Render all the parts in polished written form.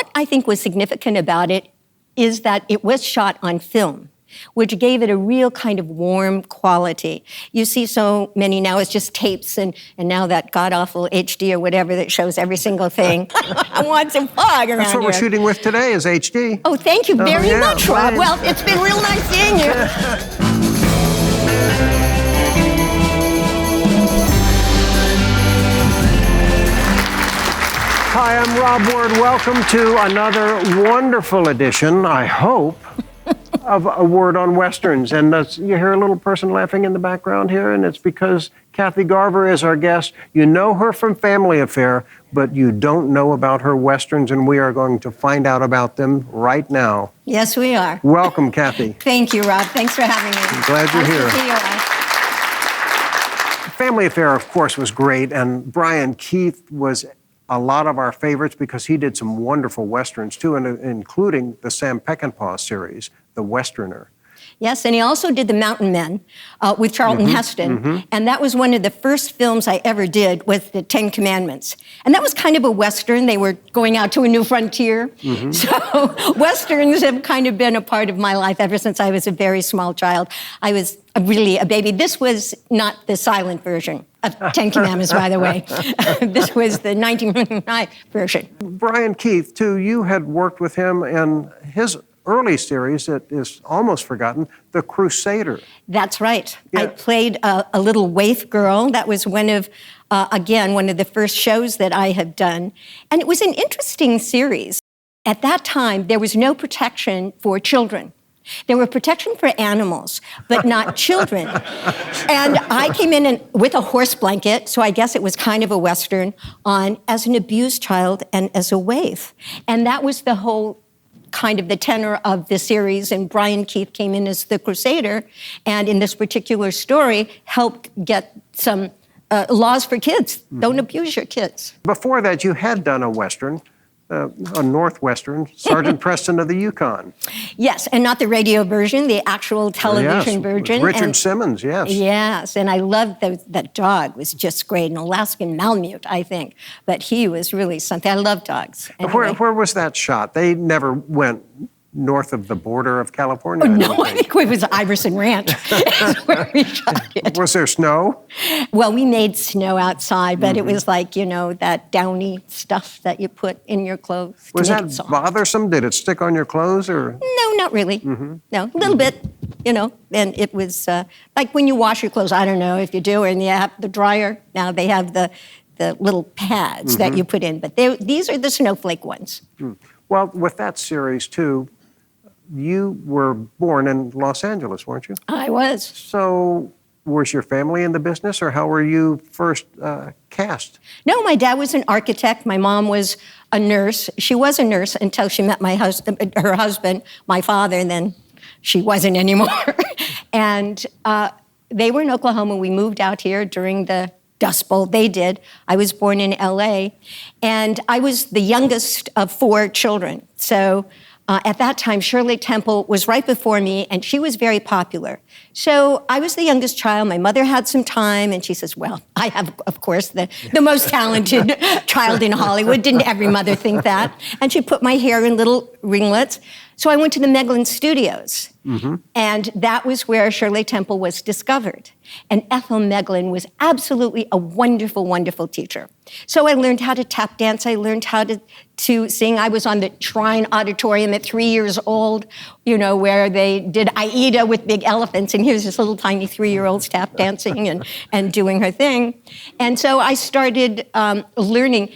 what I think was significant about it is that it was shot on film, which gave it a real kind of warm quality. You see so many now, it's just tapes, and now that god-awful HD or whatever that shows every single thing. I want some fog around That's what here. we're shooting with today is HD. Oh, thank you very much, Rob. Right. Well, it's been real nice seeing you. Hi, I'm Rob Ward. Welcome to another wonderful edition, I hope, of A Word on Westerns. And you hear a little person laughing in the background here, and it's because Kathy Garver is our guest. You know her from Family Affair, but you don't know about her Westerns, and we are going to find out about them right now. Yes, we are. Welcome, Kathy. Thank you, Rob. Thanks for having me. I'm glad you're here. Nice to see you. Family Affair, of course, was great, and Brian Keith was a lot of our favorites because he did some wonderful Westerns, too, including the Sam Peckinpah series, The Westerner. Yes, and he also did The Mountain Men with Charlton Heston, and that was one of the first films I ever did with the Ten Commandments. And that was kind of a Western. They were going out to a new frontier. So Westerns have kind of been a part of my life ever since I was a very small child. I was really a baby. This was not the silent version of Ten Commandments, by the way. This was the 1999 version. Brian Keith, too, you had worked with him in his early series that is almost forgotten, The Crusader. That's right. Yeah. I played a little waif girl. That was one of, again, one of the first shows that I have done. And it was an interesting series. At that time, there was no protection for children. There were protection for animals, but not children. And I came in with a horse blanket, so I guess it was kind of a Western, on as an abused child and as a waif. And that was the whole kind of the tenor of the series, and Brian Keith came in as the Crusader, and in this particular story, helped get some laws for kids. Don't abuse your kids. Before that, you had done a Western, a Northwestern, Sergeant Preston of the YUKON. Yes, and not the radio version, the actual television version. Richard Simmons, yes. Yes, and I loved that dog was just great, an Alaskan Malamute, I think. But he was really something. I love dogs. Anyway. Where was that shot? They never went north of the border of California. No, I think it was Iverson Ranch. Is where we shot it. Was there snow? Well, we made snow outside, but it was like, you know, that downy stuff that you put in your clothes. Was that bothersome? Did it stick on your clothes, or? No, not really. No, a little bit, you know. And it was like when you wash your clothes, I don't know if you do, and you have the dryer. Now they have the little pads that you put in, but these are the snowflake ones. Well, with that series, too, you were born in Los Angeles, weren't you? I was. So was your family in the business, or how were you first cast? No, my dad was an architect. My mom was a nurse. She was a nurse until she met her husband, my father, and then she wasn't anymore. And they were in Oklahoma. We moved out here during the Dust Bowl. They did. I was born in LA, and I was the youngest of 4 children. So at that time, Shirley Temple was right before me, and she was very popular. So I was the youngest child. My mother had some time, and she says, well, I have, of course, the most talented child in Hollywood. Didn't every mother think that? And she put my hair in little ringlets. So I went to the Meglin Studios, and that was where Shirley Temple was discovered. And Ethel Meglin was absolutely a wonderful, wonderful teacher. So I learned how to tap dance. I learned how to sing. I was on the Shrine Auditorium at 3 years old, you know, where they did Aida with big elephants, and here's this little tiny 3-year-old tap dancing and doing her thing. And so I started learning.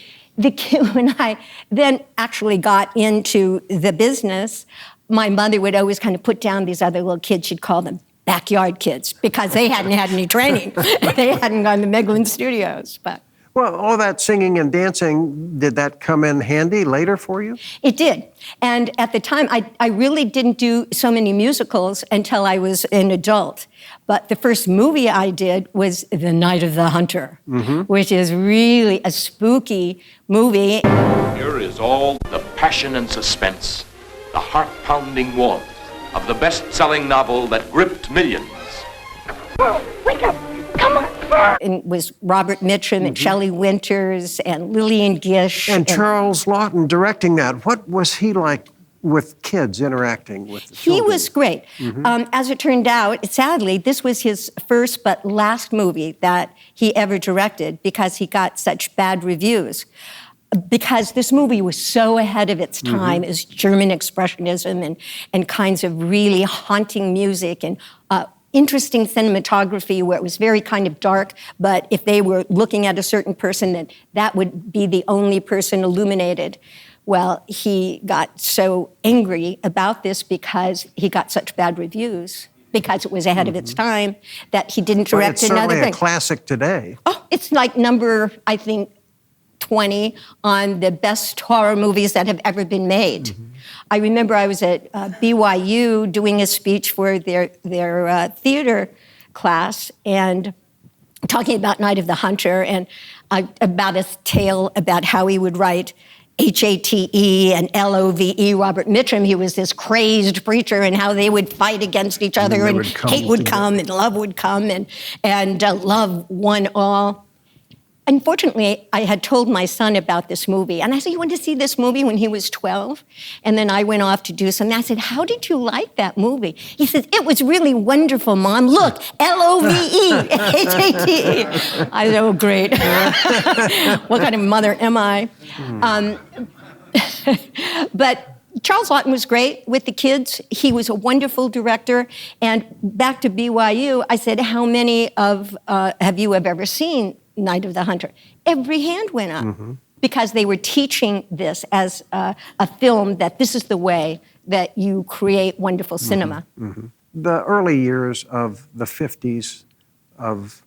When I then actually got into the business, my mother would always kind of put down these other little kids. She'd call them backyard kids because they hadn't had any training. They hadn't gone to Meglin Studios. But well, all that singing and dancing, did that come in handy later for you? it did. And at the time, I really didn't do so many musicals until I was an adult. But the first movie I did was The Night of the Hunter, which is really a spooky movie. Here is all the passion and suspense, the heart-pounding warmth of the best-selling novel that gripped millions. Whoa, wake up, come on. And was Robert Mitchum and Shelley Winters and Lillian Gish. And Charles Lawton directing that. What was he like with kids interacting with the He children? was great. As it turned out, sadly, this was his first but last movie that he ever directed because he got such bad reviews. Because this movie was so ahead of its time as German expressionism and kinds of really haunting music and interesting cinematography where it was very kind of dark, but if they were looking at a certain person, then that would be the only person illuminated. Well, he got so angry about this because he got such bad reviews, because it was ahead of its time, that he didn't direct It's another certainly thing. a classic today. Oh, it's like number, I think, 20 on the best horror movies that have ever been made. I remember I was at BYU doing a speech for their theater class and talking about Night of the Hunter and about a tale about how he would write H-A-T-E and L-O-V-E. Robert Mitchum, he was this crazed preacher, and how they would fight against each other, and hate would come, and love would come, and love won all. Unfortunately, I had told my son about this movie, and I said, "You want to see this movie?" when he was 12. And then I went off to do something. I said, "How did you like that movie?" He said, "It was really wonderful, Mom. Look, L-O-V-E, H-A-T-E. I said, "Oh, great." What kind of mother am I? But Charles Lawton was great with the kids. He was a wonderful director. And back to BYU, I said, "How many have you ever seen Night of the Hunter?" Every hand went up because they were teaching this as a film, that this is the way that you create wonderful cinema. The early years of the 50s of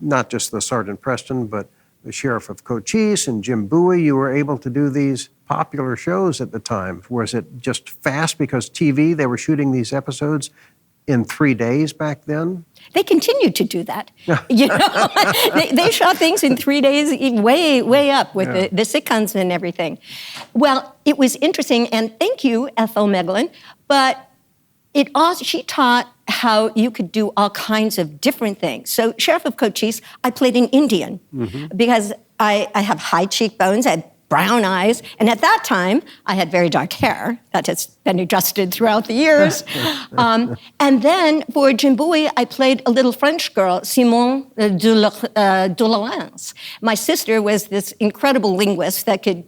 not just the Sergeant Preston, but the Sheriff of Cochise and Jim Bowie, you were able to do these popular shows at the time. Was it just fast because TV, they were shooting these episodes in 3 days back then? They continued to do that. You know, they shot things in 3 days, way up with the sitcoms and everything. Well, it was interesting, and thank you, Ethel Megalyn, but it also, she taught how you could do all kinds of different things. So Sheriff of Cochise, I played an Indian because I have high cheekbones, I had brown eyes, and at that time, I had very dark hair that has been adjusted throughout the years. And then for Jim Bowie, I played a little French girl, Simone de Laurence. My sister was this incredible linguist that could,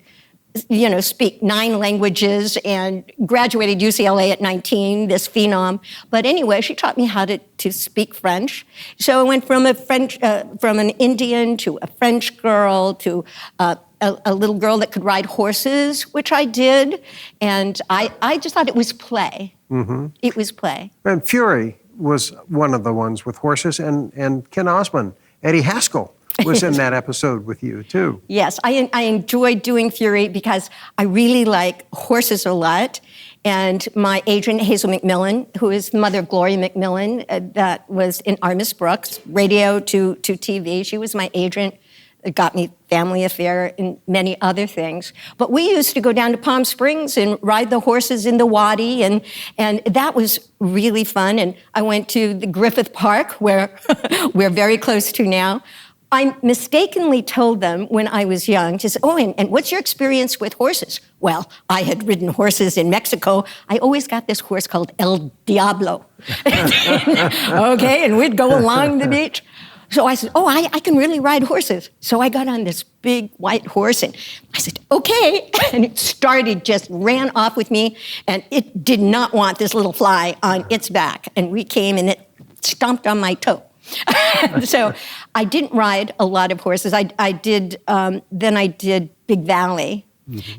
you know, speak 9 languages and graduated UCLA at 19, this phenom. But anyway, she taught me how to speak French. So I went from from an Indian to a French girl to a little girl that could ride horses, which I did. And I just thought it was play. It was play. And Fury was one of the ones with horses, and Ken Osmond, Eddie Haskell was in that episode with you, too. Yes, I enjoyed doing Fury because I really like horses a lot. And my agent, Hazel McMillan, who is the mother of Gloria McMillan, that was in Armis Brooks, radio to TV. She was my agent. It got me Family Affair and many other things. But we used to go down to Palm Springs and ride the horses in the Wadi, and that was really fun. And I went to the Griffith Park, where we're very close to now. I mistakenly told them when I was young, just, "Oh, and what's your experience with horses?" Well, I had ridden horses in Mexico. I always got this horse called El Diablo. Okay, and we'd go along the beach. So I said, "Oh, I can really ride horses." So I got on this big white horse, and I said, "Okay." And it just ran off with me, and it did not want this little fly on its back. And we came, and it stomped on my toe. So I didn't ride a lot of horses. Then I did Big Valley.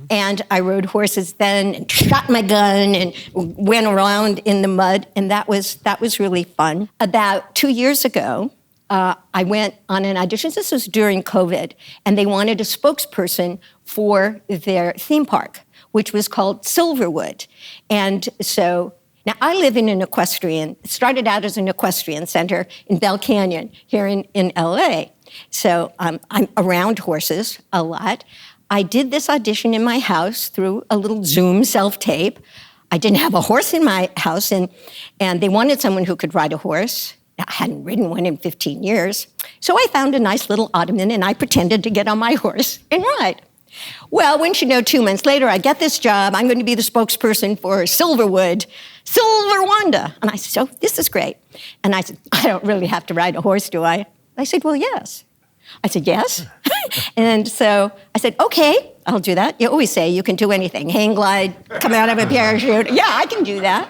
And I rode horses then and shot my gun and went around in the mud. And that was really fun. About 2 years ago, I went on an audition. This was during COVID. And they wanted a spokesperson for their theme park, which was called Silverwood. And so now, I live in an equestrian, started out as an equestrian center in Bell Canyon here in LA. So I'm around horses a lot. I did this audition in my house through a little Zoom self-tape. I didn't have a horse in my house, and they wanted someone who could ride a horse. I hadn't ridden one in 15 years. So I found a nice little ottoman and I pretended to get on my horse and ride. Well, wouldn't you know, 2 months later, I get this job. I'm going to be the spokesperson for Silverwood, Silver Wanda. And I said, oh, this is great. And I said, I don't really have to ride a horse, do I? I said, well, yes. I said, yes. And so I said, okay, I'll do that. You always say you can do anything. Hang glide, come out of a parachute. Yeah, I can do that.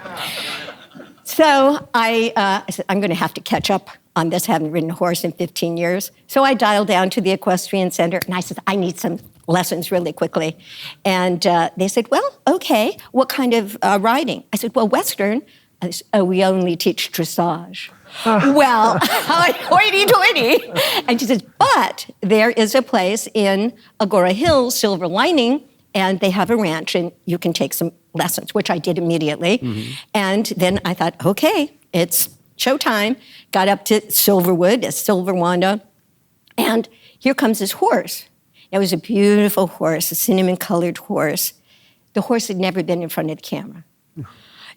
So I said, I'm going to have to catch up on this. Haven't ridden a horse in 15 years. So I dialed down to the equestrian center and I said, I need some lessons really quickly. And they said, well, okay, what kind of riding? I said, well, Western. I said, oh, we only teach dressage. Well, hoity-toity. And she says, but there is a place in Agora Hills, Silver Lining, and they have a ranch, and you can take some lessons, which I did immediately. Mm-hmm. And then I thought, okay, it's showtime. Got up to Silverwood, Silver Wanda, and here comes this horse. It was a beautiful horse, a cinnamon-colored horse. The horse had never been in front of the camera.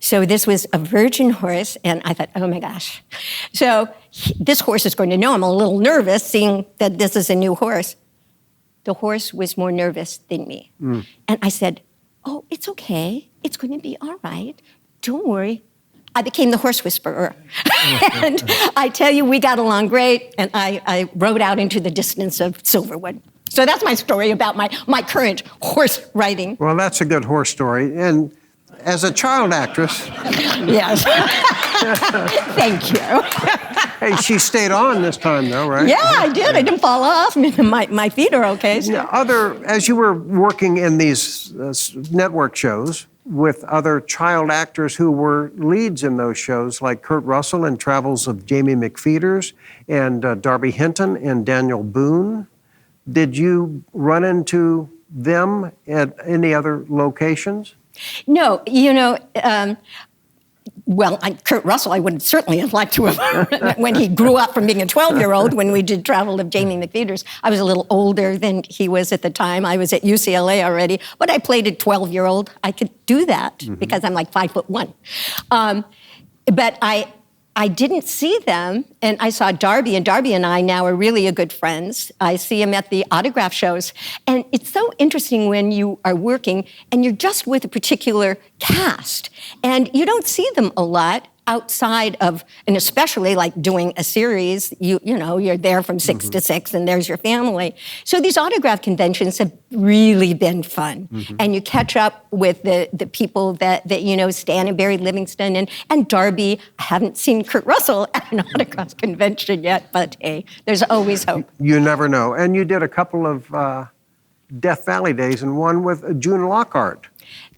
So this was a virgin horse, and I thought, oh my gosh. So this horse is going to know I'm a little nervous, seeing that this is a new horse. The horse was more nervous than me. Mm. And I said, oh, it's okay. It's going to be all right. Don't worry. I became the horse whisperer. And I tell you, we got along great, and I rode out into the distance of Silverwood. So that's my story about my current horse riding. Well, that's a good horse story. And as a child actress... Yes. Thank you. Hey, she stayed on this time, though, right? Yeah, I did. I didn't fall off. My feet are okay. So. As you were working in these network shows with other child actors who were leads in those shows, like Kurt Russell in Travels of Jamie McPHEETERS, and Darby Hinton and Daniel Boone, did you run into them at any other locations? No, Kurt Russell, I would certainly have liked to have, when he grew up from being a 12-year-old, when we did Travel of Jamie McPHEETERS. I was a little older than he was at the time. I was at UCLA already, but I played a 12-year-old. I could do that because I'm like 5'1". But I didn't see them, and I saw Darby, and Darby and I now are really good friends. I see him at the autograph shows, and it's so interesting when you are working and you're just with a particular cast, and you don't see them a lot outside of, and especially like doing a series, you're there from 6 to 6 and there's your family. So these autograph conventions have really been fun. And you catch up with the people that Stan and Barry Livingston and Darby. I haven't seen Kurt Russell at an autograph convention yet, but hey, there's always hope. You never know. And you did a couple of Death Valley days and one with June Lockhart.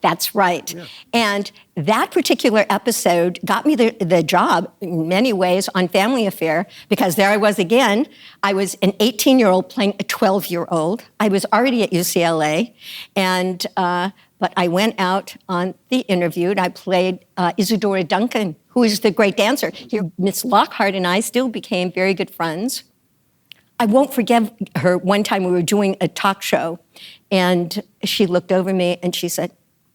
That's right. Yeah. And that particular episode got me the job in many ways on Family Affair, because there I was again. I was an 18-year-old playing a 12-year-old. I was already at UCLA, and but I went out on the interview, and I played Isadora Duncan, who is the great dancer. Here, Miss Lockhart and I still became very good friends. I won't forget her. One time we were doing a talk show, and she looked over me and she said,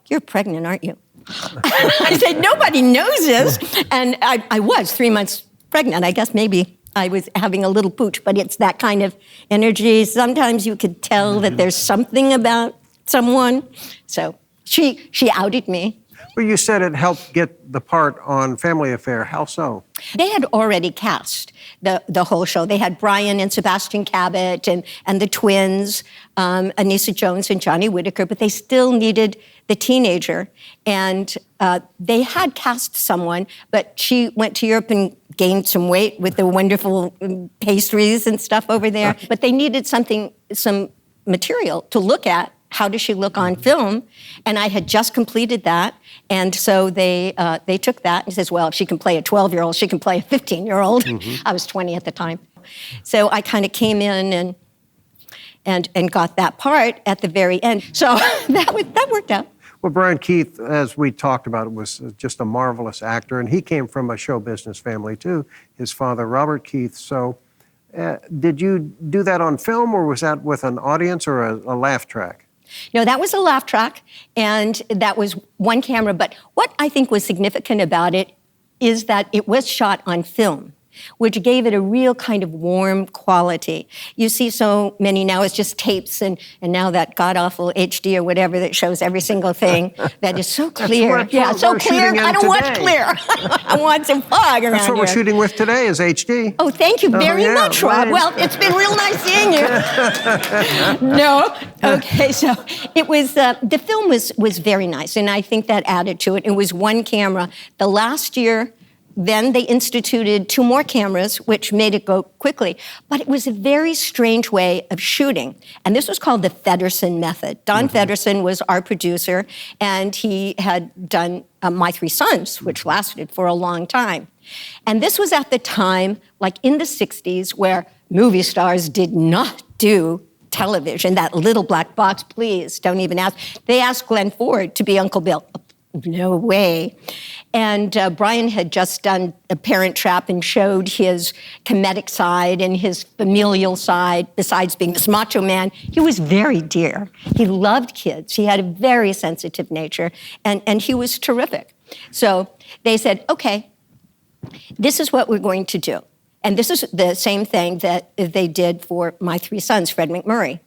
"You're pregnant, aren't you?" I said, "Nobody knows this." And I was 3 months pregnant. I guess maybe I was having a little pooch, but it's that kind of energy. Sometimes you could tell that there's something about someone. So she outed me. Well, you said it helped get the part on Family Affair. How so? They had already cast the whole show. They had Brian and Sebastian Cabot and the twins, Anissa Jones and Johnny Whitaker, but they still needed the teenager. And they had cast someone, but she went to Europe and gained some weight with the wonderful pastries and stuff over there. But they needed some material to look at. How does she look on film? And I had just completed that. And so they took that and says, well, if she can play a 12-year-old, she can play a 15-year-old. I was 20 at the time. So I kind of came in and got that part at the very end. So that worked out. Well, Brian Keith, as we talked about, was just a marvelous actor. And he came from a show business family, too. His father, Robert Keith. So did you do that on film, or was that with an audience or a laugh track? No, that was a laugh track, and that was one camera. But what I think was significant about it is that it was shot on film. which gave it a real kind of warm quality. You see so many now, it's just tapes, and now that god-awful HD or whatever that shows every single thing that is so clear. That's what we're clear. shooting in I don't today. want clear. I want some fog around That's what we're here. shooting with today is HD. Oh, thank you very yeah, much, Rob. right. Well, it's been real nice seeing you. No? Okay, so it was, the film was very nice, and I think that added to it. It was one camera. The last year, then they instituted 2 more cameras, which made it go quickly. But it was a very strange way of shooting. And this was called the Fedderson method. Don Fedderson was our producer, and he had done My 3 Sons, which lasted for a long time. And this was at the time, like in the 60s, where movie stars did not do television, that little black box, please, don't even ask. They asked Glenn Ford to be Uncle Bill. No way. And Brian had just done A Parent Trap and showed his comedic side and his familial side, besides being this macho man. He was very dear. He loved kids. He had a very sensitive nature, and he was terrific. So they said, okay, this is what we're going to do. And this is the same thing that they did for My 3 Sons, Fred McMurray.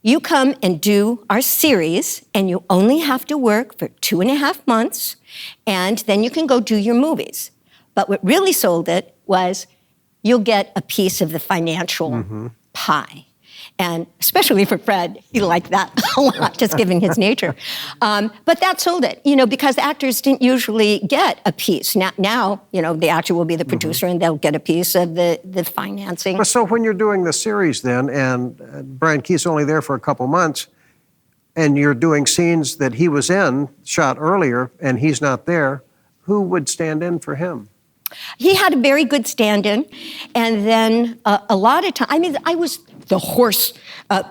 You come and do our series, and you only have to work for 2.5 months, and then you can go do your movies. But what really sold it was you'll get a piece of the financial pie. And especially for Fred, he liked that a lot, just given his nature. But that sold it, because actors didn't usually get a piece. Now, the actor will be the producer and they'll get a piece of the financing. So when you're doing the series then, and Brian Keith's only there for a couple months, and you're doing scenes that he was in, shot earlier, and he's not there, who would stand in for him? He had a very good stand-in, and then a lot of time, I was the horse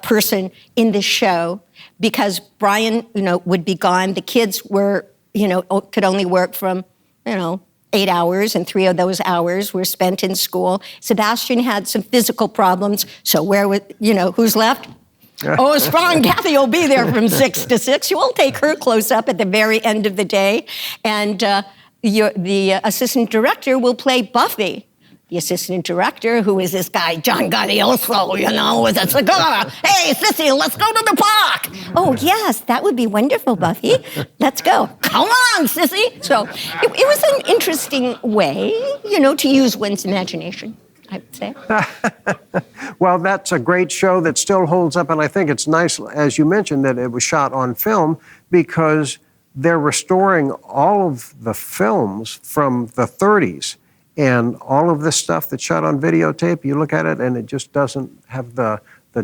person in the show because Brian, would be gone. The kids were, could only work from, 8 hours, and 3 of those hours were spent in school. Sebastian had some physical problems, so who's left? Oh, strong Kathy will be there from 6 to 6. You will take her close up at the very end of the day, and the assistant director will play Buffy. The assistant director, who is this guy, John Gaglioso, with a cigar. Hey, Cissy, let's go to the park. Oh, yes, that would be wonderful, Buffy. Let's go. Come on, Cissy. So it was an interesting way, to use one's imagination, I would say. Well, that's a great show that still holds up, and I think it's nice, as you mentioned, that it was shot on film because they're restoring all of the films from the 30s. And all of this stuff that's shot on videotape, you look at it and it just doesn't have the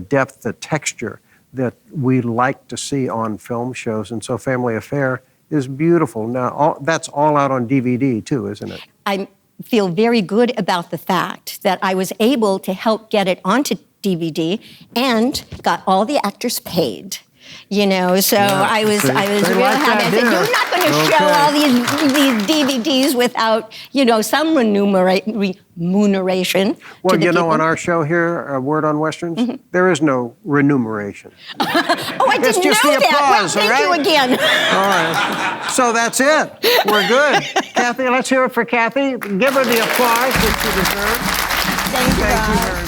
depth, the texture that we like to see on film shows. And so Family Affair is beautiful. Now, that's all out on DVD too, isn't it? I feel very good about the fact that I was able to help get it onto DVD and got all the actors paid. So I was real happy. I said, you're not going to show all these DVDs without, some remuneration. Well, to the people. on our show here, A Word on Westerns, there is no remuneration. Oh, I It's didn't just know the that. Well, applause, thank all you right? again. All right. So that's it. We're good. Kathy, let's hear it for Kathy. Give her the applause that she deserves. Thank you, Thank you Rob. very much.